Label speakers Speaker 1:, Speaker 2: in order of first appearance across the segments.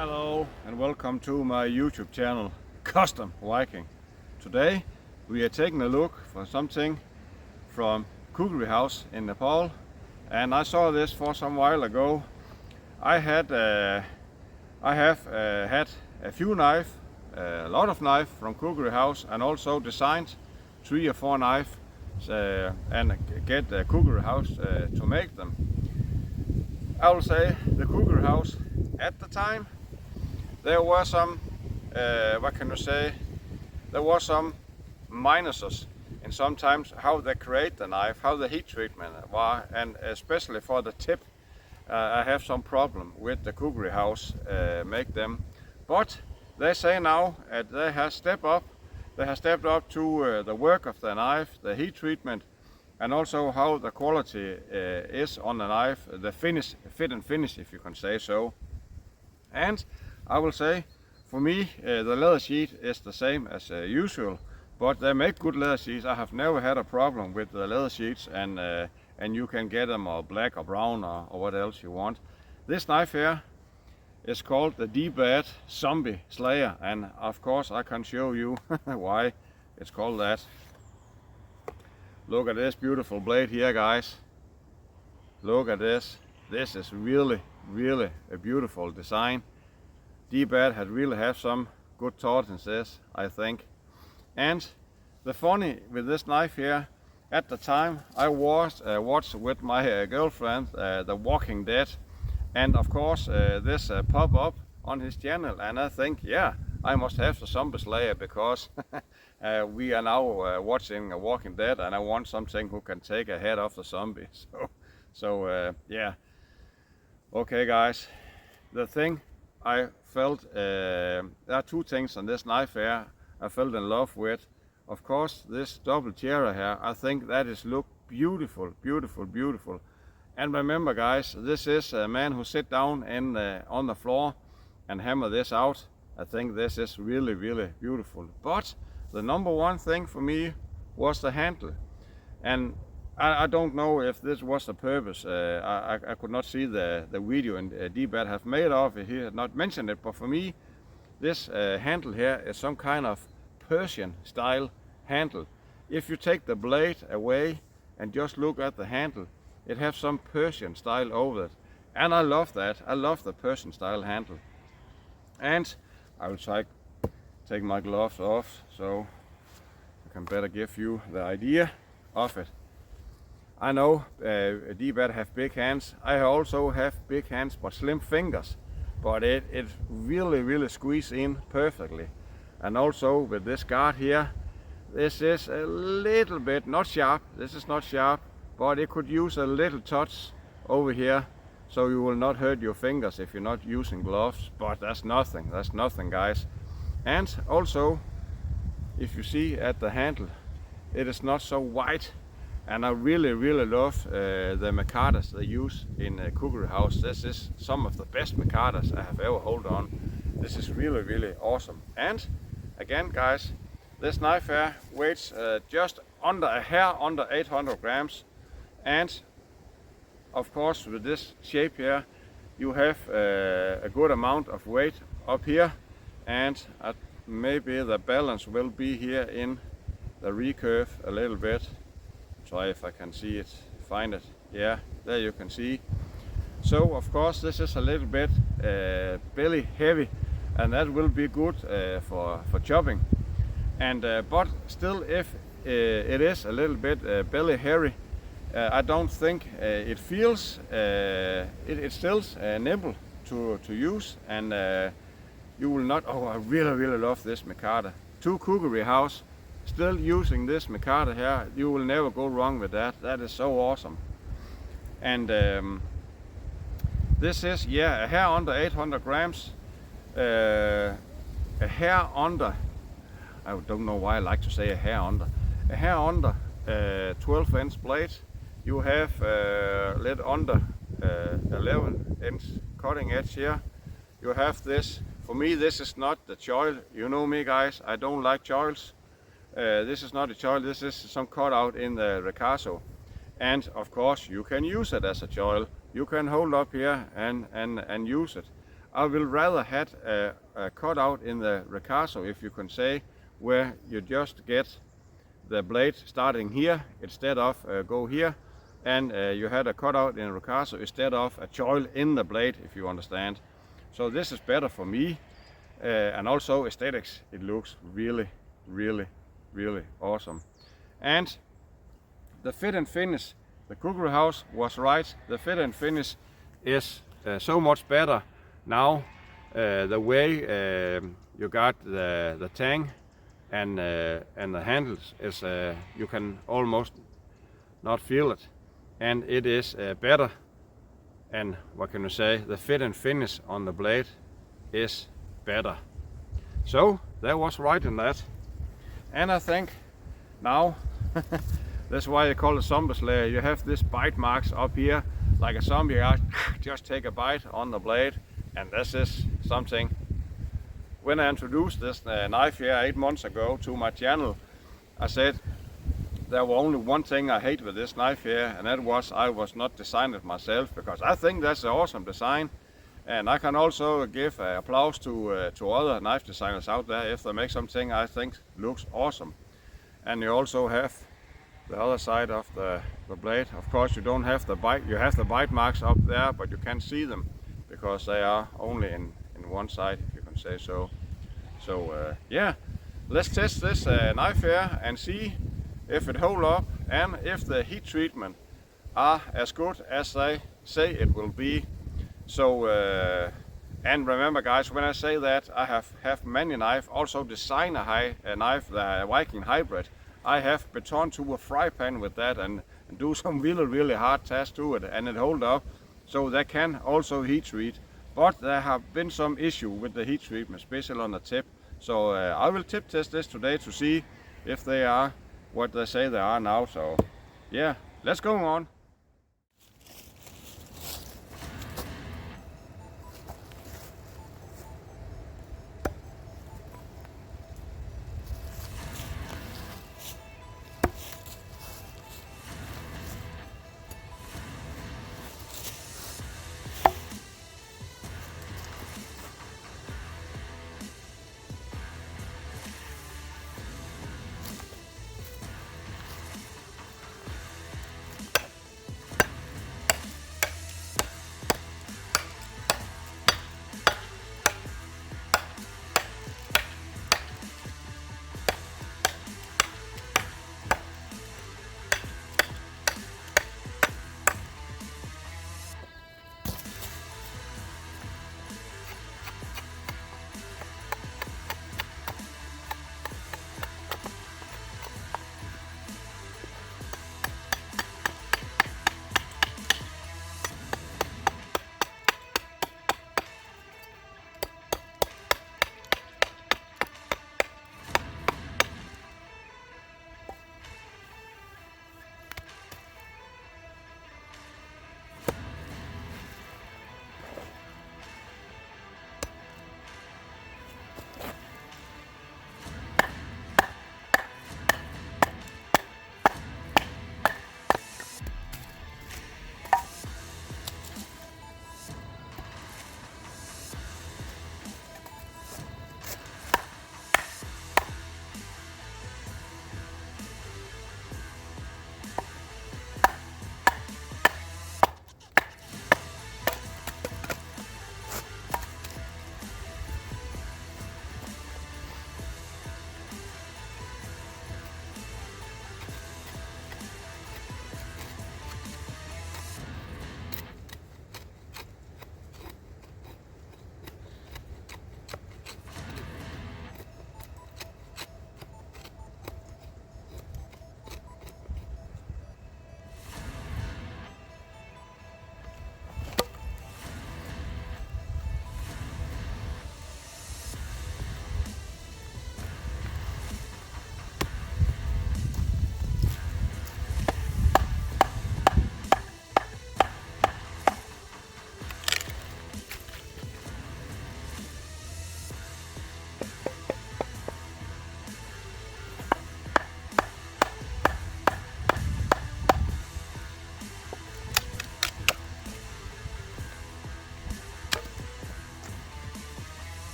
Speaker 1: Hello and welcome to my YouTube channel Custom Viking. Today we are taking a look for something from Khukuri house in Nepal, and I saw this for some while ago. I have had a few knives, a lot of knives from Khukuri house, and also designed 3 or 4 knives and get the Khukuri house to make them. I will say the Khukuri house at the time, there were some, what can you say, there were some minuses in sometimes how they create the knife, how the heat treatment was, and especially for the tip, I have some problem with the Khukuri house make them. But they say now they have stepped up to the work of the knife, the heat treatment, and also how the quality is on the knife, the finish, fit and finish, if you can say so. And I will say, for me, the leather sheet is the same as usual, but they make good leather sheets. I have never had a problem with the leather sheets, and you can get them black or brown or what else you want. This knife here is called the Dbad Zombie Slayer, and of course I can show you why it's called that. Look at this beautiful blade here, guys. Look at this. This is really a beautiful design. Dbad had really have some good thought in this, I think. And the funny with this knife here, at the time I watched with my girlfriend The Walking Dead, and of course this pop up on his channel, and I think, yeah, I must have the Zombie Slayer because we are now watching Walking Dead, and I want something who can take a head off the zombie. So yeah. Okay, guys, the thing I felt, there are 2 things on this knife here I felt in love with. Of course, this double tiara here, I think that is look beautiful. And remember, guys, this is a man who sit down on the floor and hammer this out. I think this is really beautiful. But the number 1 thing for me was the handle, and I don't know if this was the purpose. I could not see the video and Dbad have made of it. He had not mentioned it, but for me, this handle here is some kind of Persian style handle. If you take the blade away and just look at the handle, it has some Persian style over it, and I love that. I love the Persian style handle. And I will take my gloves off so I can better give you the idea of it. I know Dbad have big hands. I also have big hands but slim fingers, but it really squeeze in perfectly. And also with this guard here, this is a little bit not sharp. This is not sharp, but it could use a little touch over here, so you will not hurt your fingers if you're not using gloves. But that's nothing, guys. And also, if you see at the handle, it is not so wide. And I really love the micadas they use in Khukuri house. This is some of the best micadas I have ever held on. This is really awesome. And again, guys, this knife here weighs just under a hair under 800 grams. And of course, with this shape here, you have a good amount of weight up here, and maybe the balance will be here in the recurve a little bit. Try if I can see it, find it. Yeah, there you can see. So of course this is a little bit belly heavy, and that will be good for chopping. And but still, if it is a little bit belly hairy, I don't think it feels. It's still nimble to use, and you will not. Oh, I really love this micada. To Khukuri house. Still using this micada here, you will never go wrong with that. That is so awesome. And this is, yeah, a hair under 800 grams. A hair under, I don't know why I like to say a hair under 12-inch blade. You have a little under 11-inch cutting edge here. You have this. For me, this is not the choil. You know me, guys, I don't like choils. This is not a choil, this is some cutout in the ricasso. And of course you can use it as a choil. You can hold up here and use it. I will rather had a cutout in the ricasso, if you can say, where you just get the blade starting here instead of go here, and you had a cutout in ricasso instead of a choil in the blade, if you understand. So this is better for me, and also aesthetics. It looks really, really, really awesome. And the fit and finish, the Khukuri house was right. The fit and finish is so much better now. The way you got the tang and the handles is you can almost not feel it, and it is better. And what can you say? The fit and finish on the blade is better. So that was right in that. And I think now that's why I call it zombie slayer. You have this bite marks up here, like a zombie guy just take a bite on the blade, and this is something. When I introduced this knife here 8 months ago to my channel, I said there was only one thing I hate with this knife here, and that was I was not designing it myself, because I think that's an awesome design. And I can also give applause to other knife designers out there if they make something I think looks awesome. And you also have the other side of the blade. Of course, you don't have the bite. You have the bite marks up there, but you can't see them because they are only in one side, if you can say so. So yeah, let's test this knife here and see if it holds up and if the heat treatment are as good as they say it will be. So and remember, guys, when I say that I have many knife, also design a knife, the Viking hybrid. I have beton to a fry pan with that and do some really hard tasks to it, and it hold up. So they can also heat treat, but there have been some issue with the heat treatment, especially on the tip. So I will tip test this today to see if they are what they say they are now. So yeah, let's go on.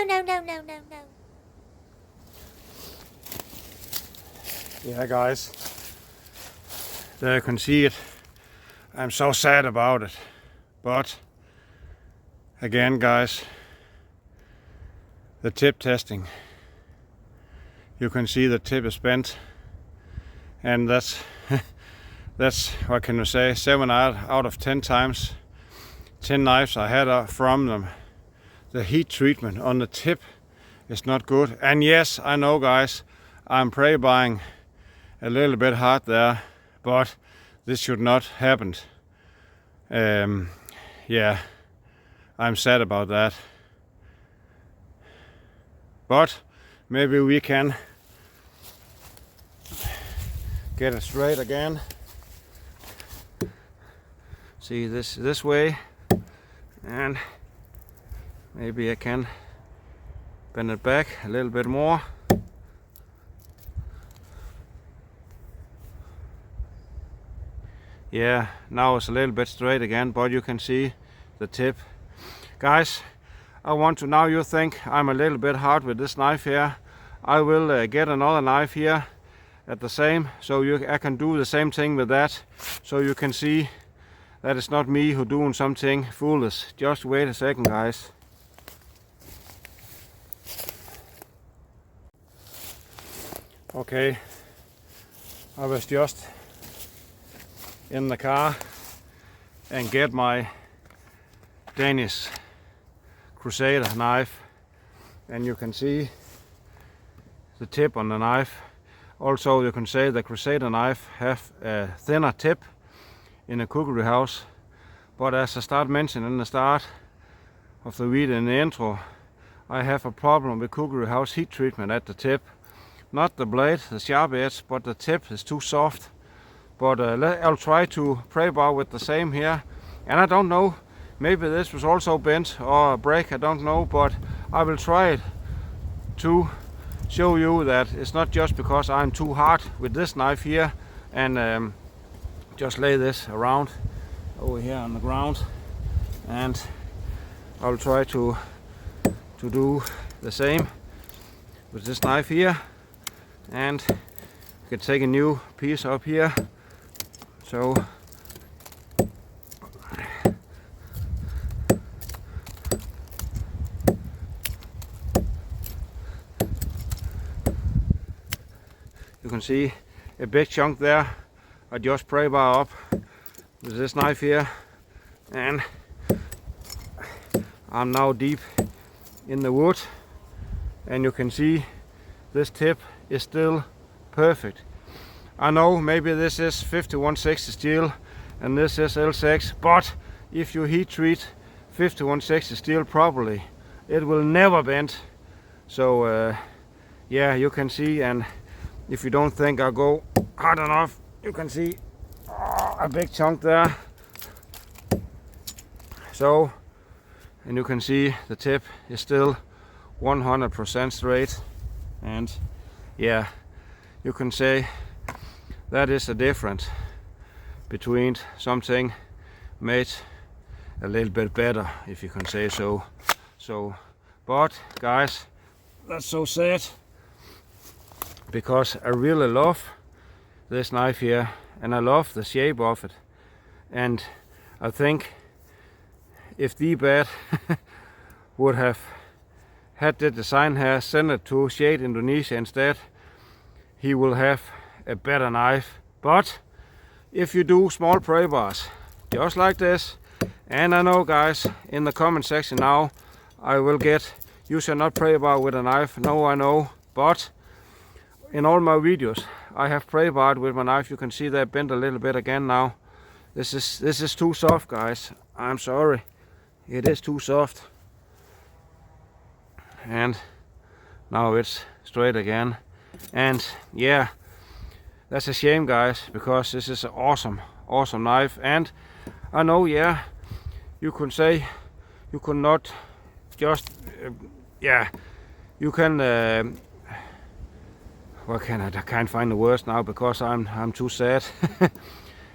Speaker 2: no.
Speaker 1: Yeah, guys, there you can see it. I'm so sad about it, but again, guys, the tip testing, you can see the tip is bent, and that's what can you say, 7 out of 10 times, 10 knives I had from them, the heat treatment on the tip is not good. And yes, I know, guys, I'm prey buying a little bit hard there, but this should not happen. Yeah, I'm sad about that, but maybe we can get it straight again. See this way, and maybe I can bend it back a little bit more. Yeah, now it's a little bit straight again, but you can see the tip. Guys, I want to, now you think I'm a little bit hard with this knife here, I will get another knife here at the same, so I can do the same thing with that, so you can see that it's not me who doing something foolish. Just wait a second, guys. Okay, I was just in the car and get my Danish Crusader knife, and you can see the tip on the knife. Also, you can say the Crusader knife have a thinner tip in a khukuri house, but as I start mentioning in the start of the video in the intro, I have a problem with khukuri house heat treatment at the tip. Not the blade, the sharp edge, but the tip is too soft. But I'll try to prey bar with the same here, and I don't know, maybe this was also bent or a break, I don't know, but I will try it to show you that it's not just because I'm too hard with this knife here. And just lay this around over here on the ground, and I'll try to do the same with this knife here, and you can take a new piece up here. So you can see a big chunk there. I just prey bar up with this knife here, and I'm now deep in the wood, and you can see this tip is still perfect. I know maybe this is 5160 steel and this is L6, but if you heat treat 5160 steel properly, it will never bend. So yeah, you can see, and if you don't think I go hard enough, you can see a big chunk there. So, and you can see the tip is still 100% straight, and yeah, you can say that is the difference between something made a little bit better, if you can say so. But guys, that's so sad, because I really love this knife here, and I love the shape of it, and I think if Dbad would have had the design here, send it to Shade Indonesia instead, he will have a better knife. But if you do small prey bars just like this, and I know, guys, in the comment section now I will get, you should not prey bar with a knife. No, I know, but in all my videos I have prey barred with my knife. You can see that bent a little bit again now. This is too soft, guys. I'm sorry, it is too soft. And now it's straight again, and yeah, that's a shame, guys, because this is an awesome knife. And I know, yeah, you can say you could not just yeah, you can what can I can't find the words now because I'm too sad.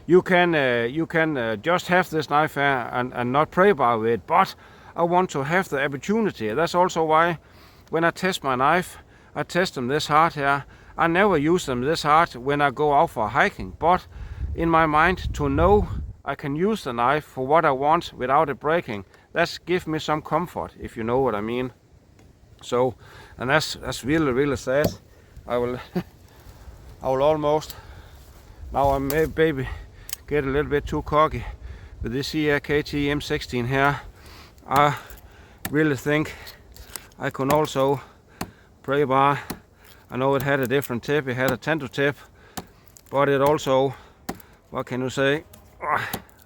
Speaker 1: You can just have this knife here and not prey bar with it, but
Speaker 2: I want to have the opportunity. That's also why when I test my knife, I test them this hard here. I never use them this hard when I go out for hiking, but in my mind, to know I can use the knife for what I want without it breaking, that's give me some comfort, if you know what I mean. So, and that's really sad. I will I will almost, now I may maybe get a little bit too cocky with this here KT M16 here. I really think I can also spray bar. I know it had a different tip, it had a tender tip, but it also, what can you say,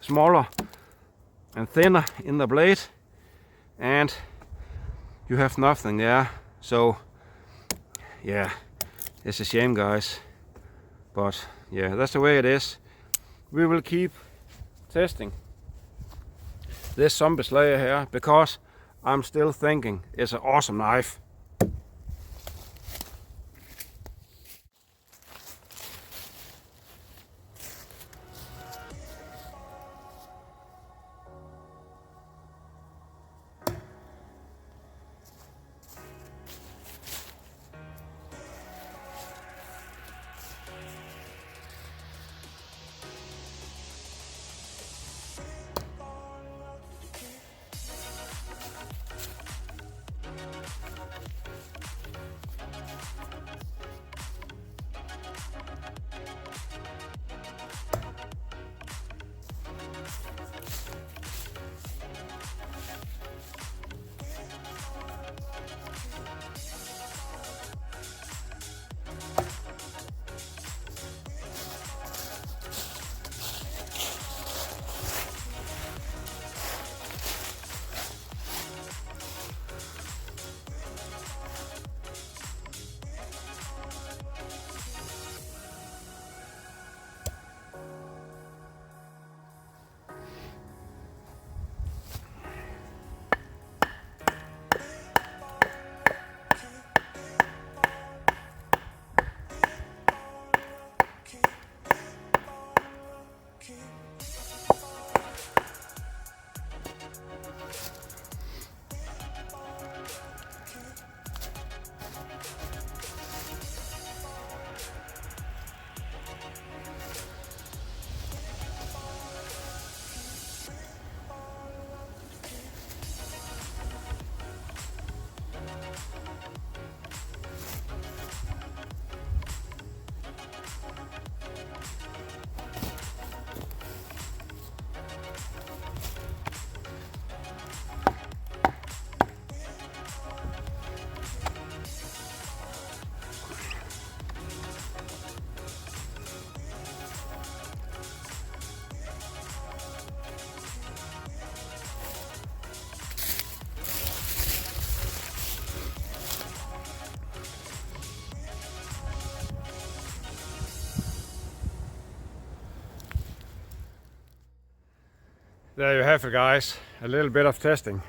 Speaker 2: smaller and thinner in the blade, and you have nothing there. So yeah, it's a shame, guys, but yeah, that's the way it is. We will keep testing this Zombie Slayer here because I'm still thinking it's an awesome knife. There you have it, guys. A little bit of testing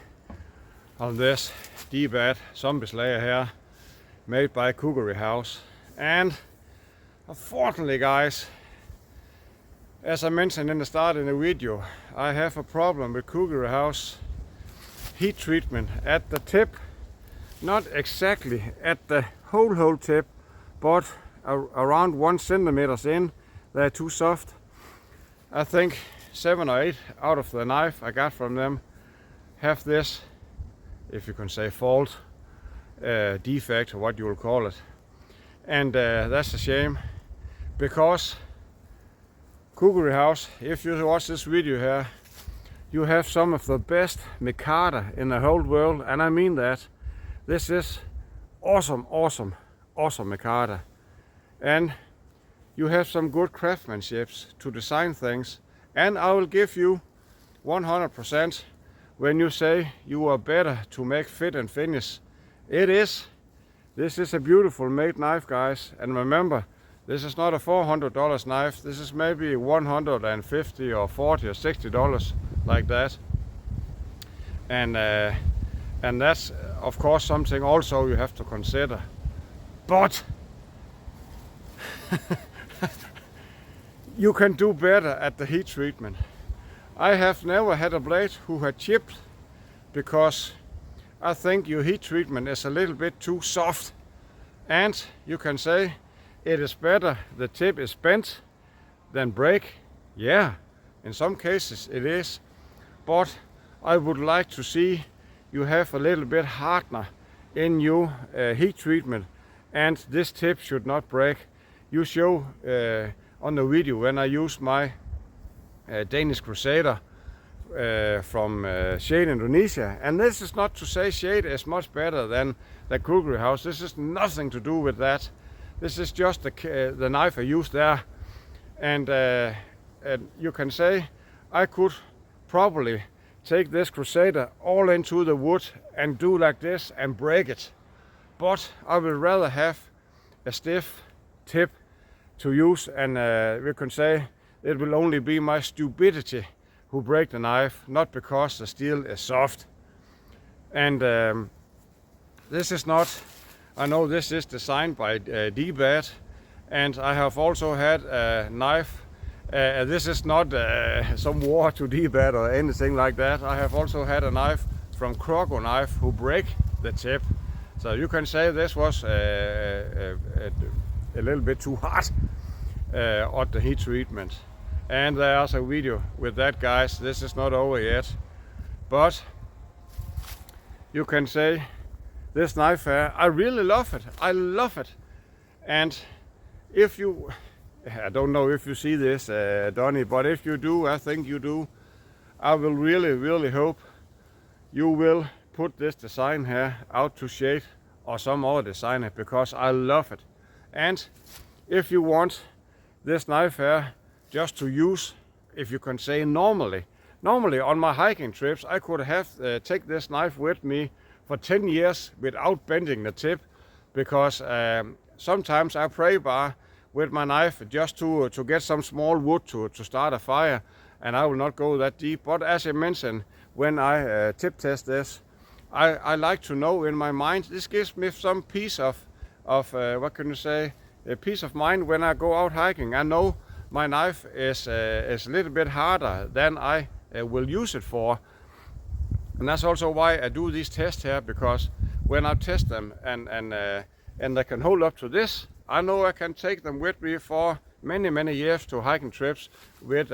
Speaker 2: on this Dbad Zombie Slayer here, made by Khukuri House. And unfortunately, guys, as I mentioned in the start in the video, I have a problem with Khukuri House heat treatment at the tip. Not exactly at the whole tip, but around 1 centimeters in. They're too soft. I think 7 or 8 out of the knife I got from them have this, if you can say fault, defect, or what you will call it. And that's a shame, because Khukuri House, if you watch this video here, you have some of the best micarta in the whole world, and I mean that. This is awesome micarta, and you have some good craftsmanship to design things. And I will give you 100% when you say you are better to make fit and finish. It is. This is a beautiful made knife, guys. And remember, this is not a $400 knife. This is maybe $150 or $40 or $60, like that. And that's of course something also you have to consider. But you can do better at the heat treatment. I have never had a blade who had chipped because I think your heat treatment is a little bit too soft, and you can say it is better the tip is bent than break. Yeah, in some cases it is, but I would like to see you have a little bit hardener in your heat treatment, and this tip should not break. You show on the video when I use my Danish Crusader from Shade Indonesia, and this is not to say Shade is much better than the Khukuri house. This is nothing to do with that. This is just the knife I used there, and you can say I could probably take this Crusader all into the wood and do like this and break it, but I would rather have a stiff tip to use, and we can say it will only be my stupidity who break the knife, not because the steel is soft. And this is not, I know this is designed by Dbad, and I have also had a knife. This is not some war to Dbad or anything like that. I have also had a knife from Croco Knife who break the tip. So you can say this was a little bit too hard on the heat treatment. And there's a video with that, guys. This is not over yet, but you can say this knife here, I really love it. I love it. And if you, I don't know if you see this, Donnie, but if you do, I think you do, I will really hope you will put this design here out to Shade or some other designer, because I love it. And if you want this knife here just to use, if you can say normally on my hiking trips, I could have take this knife with me for 10 years without bending the tip, because sometimes I pray bar with my knife just to get some small wood to start a fire, and I will not go that deep. But as I mentioned, when I tip test this, I like to know in my mind, this gives me some piece of what can you say, a peace of mind when I go out hiking. I know my knife is a little bit harder than I will use it for. And that's also why I do these tests here, because when I test them and they can hold up to this, I know I can take them with me for many years to hiking trips with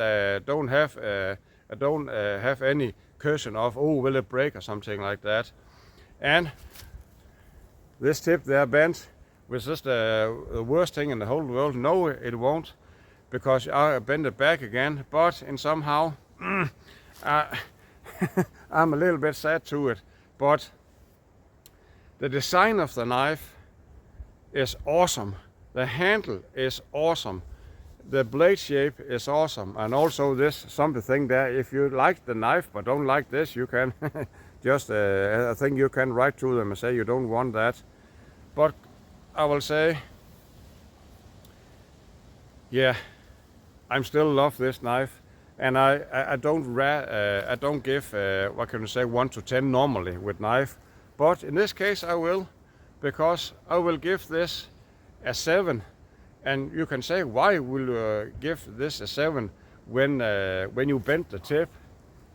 Speaker 2: don't have any question of, oh, will it break or something like that. And this tip there bent, which is the worst thing in the whole world. No, it won't, because I bend it back again, but in somehow I'm a little bit sad to it. But the design of the knife is awesome. The handle is awesome. The blade shape is awesome. And also this something there, if you like the knife but don't like this, you can just, I think you can write to them and say you don't want that. But I will say, yeah, I still love this knife. And I don't give, what can you say, 1 to 10 normally with knife. But in this case I will, because I will give this a 7. And you can say, why will you give this a 7 when you bend the tip?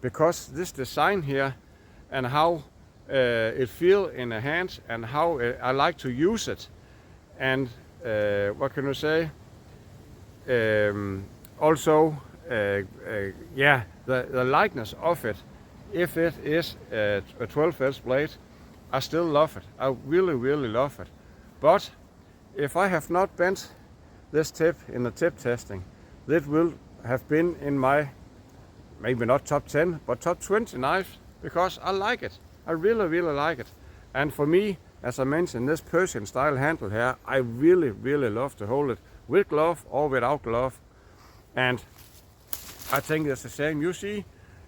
Speaker 2: Because this design here and how it feels in the hands and how I like to use it. And what can you say? Also, yeah, the likeness of it. If it is a 12-edge blade, I still love it. I really love it. But if I have not bent this tip in the tip testing, this will have been in my, maybe not top 10, but top 20 knives, because I like it. I really like it. And for me, as I mentioned, this Persian style handle here, I really love to hold it with glove or without glove. And I think it's the same. You see,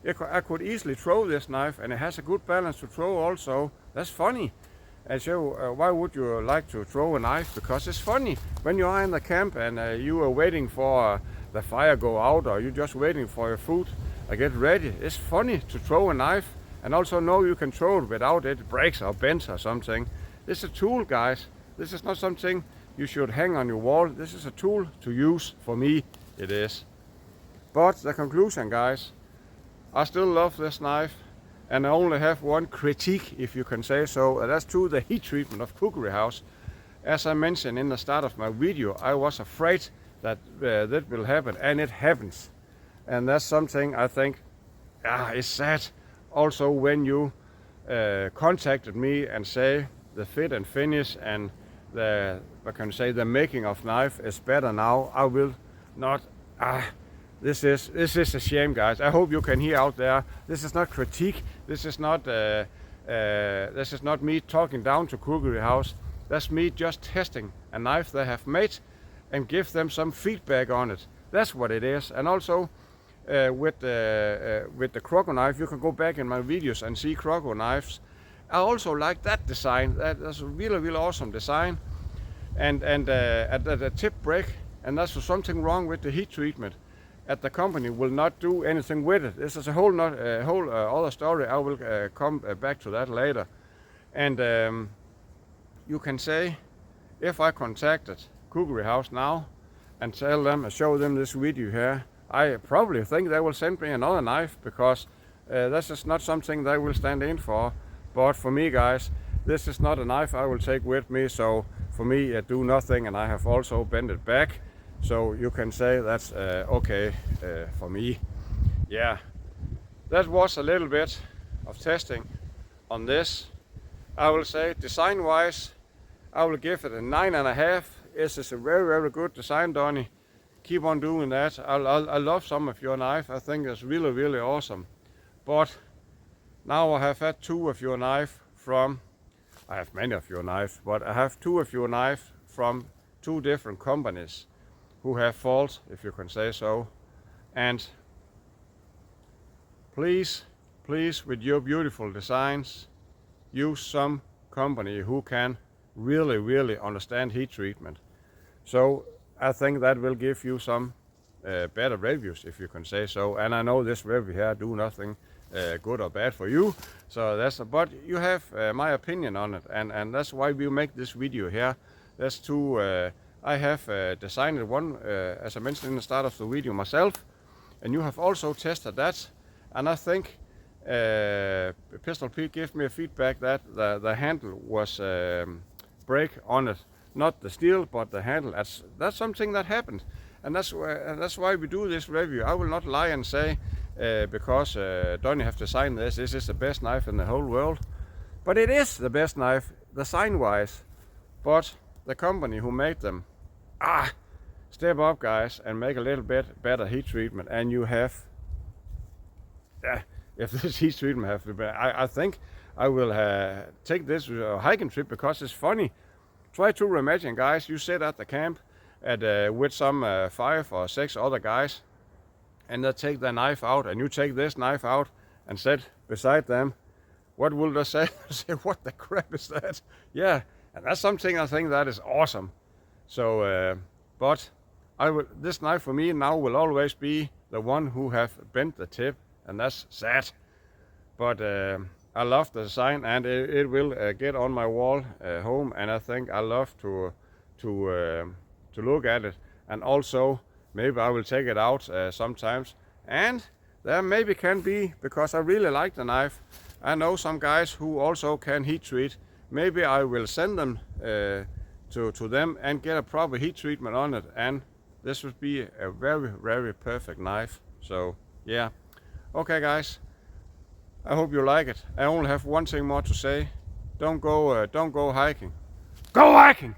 Speaker 2: I could easily throw this knife, and it has a good balance to throw also. That's funny. And so why would you like to throw a knife? Because it's funny when you are in the camp and you are waiting for the fire go out, or you're just waiting for your food to get ready. It's funny to throw a knife, and also know you can throw it without it breaks or bends or something. This is a tool, guys. This is not something you should hang on your wall. This is a tool to use. For me, it is. But the conclusion, guys, I still love this knife. and I only have one critique, if you can say so, and that's to the heat treatment of Khukuri House. As I mentioned in the start of my video, I was afraid that that will happen, and it happens. And that's something I think is sad. Also, when you contacted me and say the fit and finish and the, what can I say, the making of knife is better now, I will not. This is a shame, guys. I hope you can hear out there. This is not critique. This is not me talking down to Khukuri House. That's me just testing a knife they have made and give them some feedback on it. That's what it is. And also with the croco knife, you can go back in my videos and see croco knives. I also like that design. That's a really, really awesome design. And at the tip break, and that's something wrong with the heat treatment. At the company will not do anything with it. This is a whole other story. I will come back to that later. And you can say, if I contacted Khukuri House now and tell them, show them this video here, I probably think they will send me another knife, because this is not something they will stand in for. But for me, guys, this is not a knife I will take with me. So for me, do nothing, and I have also bent it back. So you can say that's okay for me. Yeah, that was a little bit of testing on this. I will say design-wise, I will give it a 9.5. This is a very, very good design, Donnie. Keep on doing that. I love some of your knife. I think it's really, really awesome. But now I have had two of your knife from, I have many of your knife, but I have two of your knife from two different companies who have faults, if you can say so. And please, with your beautiful designs, use some company who can really, really understand heat treatment. So I think that will give you some better reviews, if you can say so. And I know this review here do nothing good or bad for you. So that's, but you have my opinion on it, and that's why we make this video here. That's to I have designed one, as I mentioned in the start of the video, myself, and you have also tested that. And I think Pistol Pete gave me a feedback that the handle was break on it, not the steel, but the handle. That's something that happened, and that's why we do this review. I will not lie and say because Donnie have designed this is the best knife in the whole world, but it is the best knife design-wise. But the company who made them, step up, guys, and make a little bit better heat treatment. And you have, if this heat treatment have to be, I think I will take this hiking trip, because it's funny. Try to imagine, guys, you sit at the camp with some 5 or 6 other guys, and they take their knife out, and you take this knife out and sit beside them. What will they say? Say, what the crap is that? Yeah, and that's something I think that is awesome. So, but this knife for me now will always be the one who have bent the tip, and that's sad. But I love the design, and it will get on my wall home, and I think I love to look at it. And also maybe I will take it out sometimes, and there maybe can be, because I really like the knife. I know some guys who also can heat treat. Maybe I will send them to them and get a proper heat treatment on it, and this would be a very, very perfect knife. So yeah, okay, guys, I hope you like it. I only have one thing more to say. Don't go hiking. Go hiking!